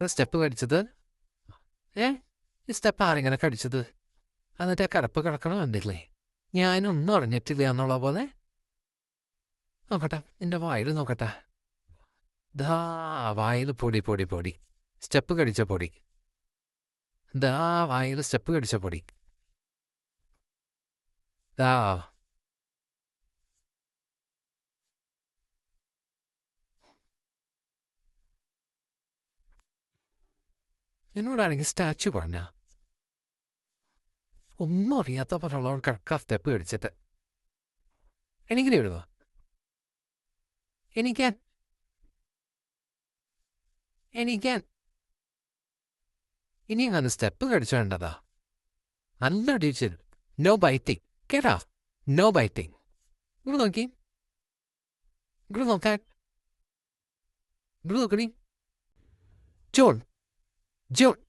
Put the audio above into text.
Step കടിച്ചത്? ഏ ഈ step ആരെങ്ങനെ കടിച്ചത്? എന്നിട്ട് ആ കിടപ്പ് കിടക്കണം എന്തില്ലേ? ഞാനൊന്നും അറിഞ്ഞിട്ടില്ല എന്നുള്ള പോലെ. നോക്കട്ടെ, നിന്റെ വായിൽ നോക്കട്ടെ. ദാ വായിൽ പൊടി പൊടി പൊടി. സ്റ്റെപ്പ് കടിച്ച പൊടി. ദാ വായിൽ സ്റ്റെപ്പ് കടിച്ച പൊടി. ദാ എന്നോടാണെങ്കിൽ സ്റ്റാച്ചു പറഞ്ഞ ഒന്നും അറിയാത്ത പോലുള്ളവർ കിടക്ക സ്റ്റെപ്പ് കടിച്ചിട്ട്. എനിക്കിനി എഴുതുക. എനിക്കാൻ എനിക്കാൻ ഇനി അങ്ങനെ സ്റ്റെപ്പ് കടിച്ചു വേണ്ടതാ. നല്ല ടീച്ചർ. No biting. കേട്ടാ? No biting. ഇവിടെ നോക്കി. ഇവിടെ നോക്കാൻ. ഇവിടെ നോക്കണി. ജോൺ. ജോൺ.